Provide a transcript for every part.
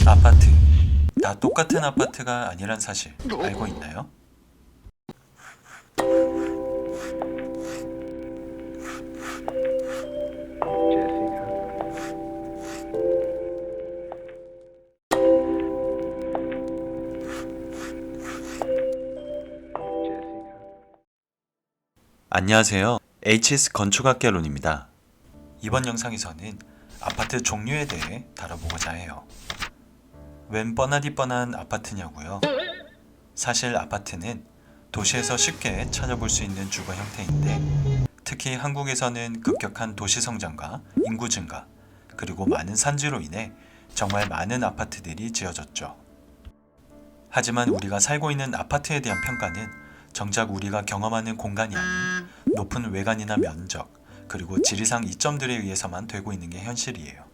아파트, 다 똑같은 아파트가 아니란 사실 알고 있나요? 안녕하세요. HS 건축학개론입니다. 이번 영상에서는 아파트 종류에 대해 다뤄보고자 해요. 웬 뻔하디 뻔한 아파트냐고요? 사실 아파트는 도시에서 쉽게 찾아볼 수 있는 주거 형태인데, 특히 한국에서는 급격한 도시 성장과 인구 증가, 그리고 많은 산지로 인해 정말 많은 아파트들이 지어졌죠. 하지만 우리가 살고 있는 아파트에 대한 평가는 정작 우리가 경험하는 공간이 아닌 높은 외관이나 면적, 그리고 지리상 이점들에 의해서만 되고 있는 게 현실이에요.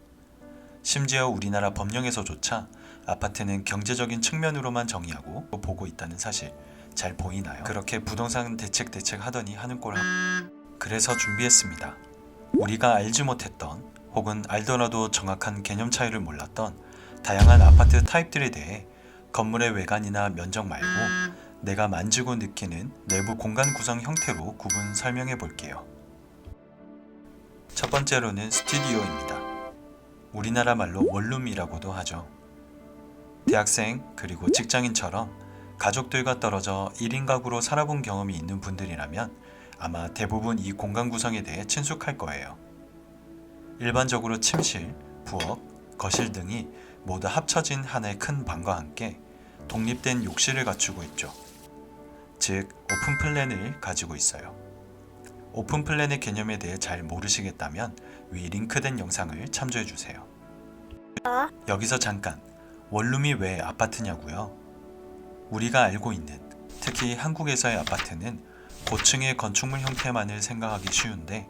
심지어 우리나라 법령에서조차 아파트는 경제적인 측면으로만 정의하고 보고 있다는 사실 잘 보이나요? 그렇게 부동산 대책 하더니 하는 꼴 하고. 그래서 준비했습니다. 우리가 알지 못했던, 혹은 알더라도 정확한 개념 차이를 몰랐던 다양한 아파트 타입들에 대해 건물의 외관이나 면적 말고 내가 만지고 느끼는 내부 공간 구성 형태로 구분 설명해 볼게요. 첫 번째로는 스튜디오입니다. 우리나라 말로 원룸이라고도 하죠. 대학생 그리고 직장인처럼 가족들과 떨어져 1인 가구로 살아본 경험이 있는 분들이라면 아마 대부분 이 공간 구성에 대해 친숙할 거예요. 일반적으로 침실, 부엌, 거실 등이 모두 합쳐진 하나의 큰 방과 함께 독립된 욕실을 갖추고 있죠. 즉, 오픈 플랜을 가지고 있어요. 오픈 플랜의 개념에 대해 잘 모르시겠다면 위 링크된 영상을 참조해 주세요. 여기서 잠깐, 원룸이 왜 아파트냐고요? 우리가 알고 있는, 특히 한국에서의 아파트는 고층의 건축물 형태만을 생각하기 쉬운데,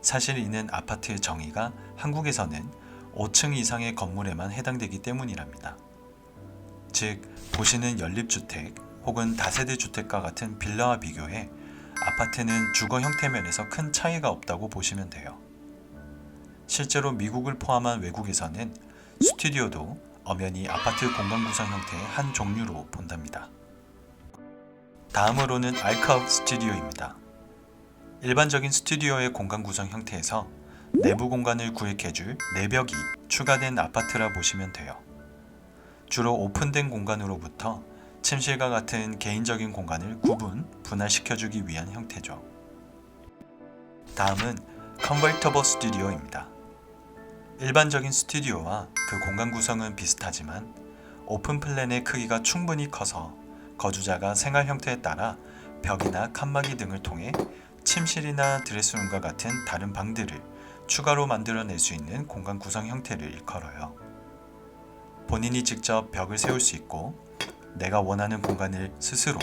사실 이는 아파트의 정의가 한국에서는 5층 이상의 건물에만 해당되기 때문이랍니다. 즉, 보시는 연립주택 혹은 다세대 주택과 같은 빌라와 비교해 아파트는 주거 형태 면에서 큰 차이가 없다고 보시면 돼요. 실제로 미국을 포함한 외국에서는 스튜디오도 엄연히 아파트 공간 구성 형태의 한 종류로 본답니다. 다음으로는 알카웃 스튜디오입니다. 일반적인 스튜디오의 공간 구성 형태에서 내부 공간을 구획해줄 내벽이 추가된 아파트라 보시면 돼요. 주로 오픈된 공간으로부터 침실과 같은 개인적인 공간을 분할시켜주기 위한 형태죠. 다음은 컨버터블 스튜디오입니다. 일반적인 스튜디오와 그 공간 구성은 비슷하지만 오픈 플랜의 크기가 충분히 커서 거주자가 생활 형태에 따라 벽이나 칸막이 등을 통해 침실이나 드레스룸과 같은 다른 방들을 추가로 만들어낼 수 있는 공간 구성 형태를 일컬어요. 본인이 직접 벽을 세울 수 있고 내가 원하는 공간을 스스로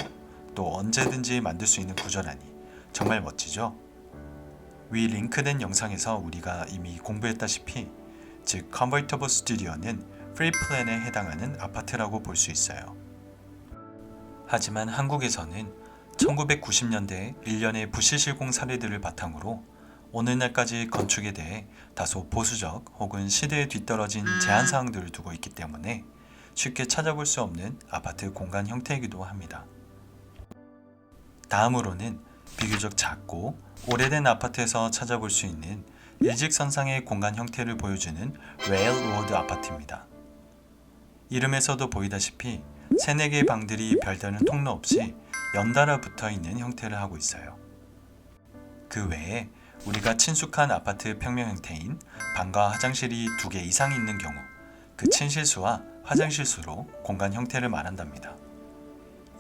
또 언제든지 만들 수 있는 구조라니 정말 멋지죠? 위 링크된 영상에서 우리가 이미 공부했다시피, 즉 컨버터블 스튜디오는 프리 플랜에 해당하는 아파트라고 볼 수 있어요. 하지만 한국에서는 1990년대 일련의 부실실공 사례들을 바탕으로 오늘날까지 건축에 대해 다소 보수적 혹은 시대에 뒤떨어진 제한사항들을 두고 있기 때문에 쉽게 찾아볼 수 없는 아파트 공간 형태이기도 합니다. 다음으로는 비교적 작고 오래된 아파트에서 찾아볼 수 있는 일직선상의 공간 형태를 보여주는 레일로드 아파트입니다. 이름에서도 보이다시피 3-4개의 방들이 별다른 통로 없이 연달아 붙어있는 형태를 하고 있어요. 그 외에 우리가 친숙한 아파트 평면 형태인 방과 화장실이 2개 이상 있는 경우 그 침실수와 화장실 수로 공간 형태를 말한답니다.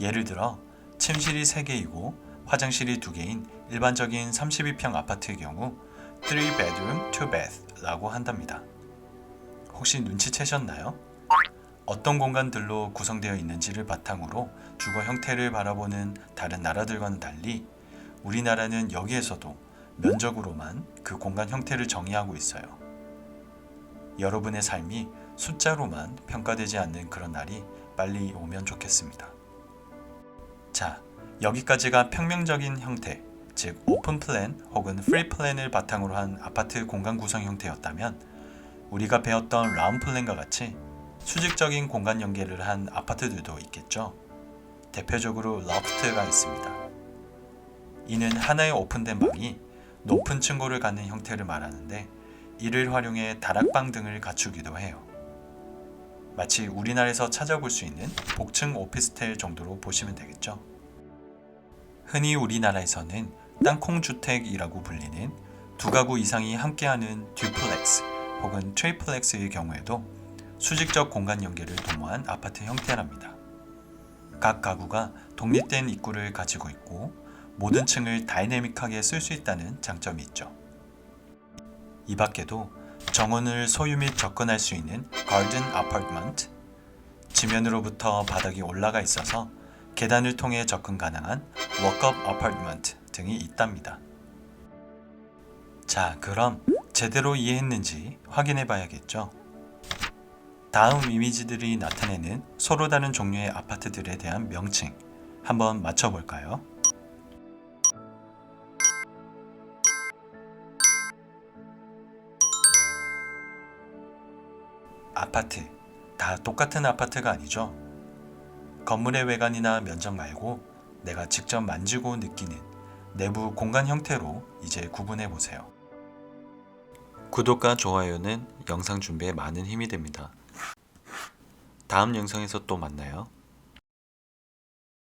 예를 들어 침실이 3개이고 화장실이 2개인 일반적인 32평 아파트의 경우 3bedroom, 2bath라고 한답니다. 혹시 눈치채셨나요? 어떤 공간들로 구성되어 있는지를 바탕으로 주거 형태를 바라보는 다른 나라들과는 달리 우리나라는 여기에서도 면적으로만 그 공간 형태를 정의하고 있어요. 여러분의 삶이 숫자로만 평가되지 않는 그런 날이 빨리 오면 좋겠습니다. 자, 여기까지가 평면적인 형태, 즉 오픈 플랜 혹은 프리 플랜을 바탕으로 한 아파트 공간 구성 형태였다면, 우리가 배웠던 라운드 플랜과 같이 수직적인 공간 연계를 한 아파트들도 있겠죠. 대표적으로 로프트가 있습니다. 이는 하나의 오픈된 방이 높은 층고를 갖는 형태를 말하는데 이를 활용해 다락방 등을 갖추기도 해요. 마치 우리나라에서 찾아볼 수 있는 복층 오피스텔 정도로 보시면 되겠죠. 흔히 우리나라에서는 땅콩주택이라고 불리는 두 가구 이상이 함께하는 듀플렉스 혹은 트리플렉스의 경우에도 수직적 공간 연계를 도모한 아파트 형태랍니다. 각 가구가 독립된 입구를 가지고 있고 모든 층을 다이내믹하게 쓸 수 있다는 장점이 있죠. 이 밖에도 정원을 소유 및 접근할 수 있는 가든 아파트먼트, 지면으로부터 바닥이 올라가 있어서 계단을 통해 접근 가능한 워크업 아파트먼트 등이 있답니다. 자, 그럼 제대로 이해했는지 확인해 봐야겠죠. 다음 이미지들이 나타내는 서로 다른 종류의 아파트들에 대한 명칭 한번 맞춰볼까요? 아파트, 다 똑같은 아파트가 아니죠. 건물의 외관이나 면적 말고 내가 직접 만지고 느끼는 내부 공간 형태로 이제 구분해 보세요. 구독과 좋아요는 영상 준비에 많은 힘이 됩니다. 다음 영상에서 또 만나요.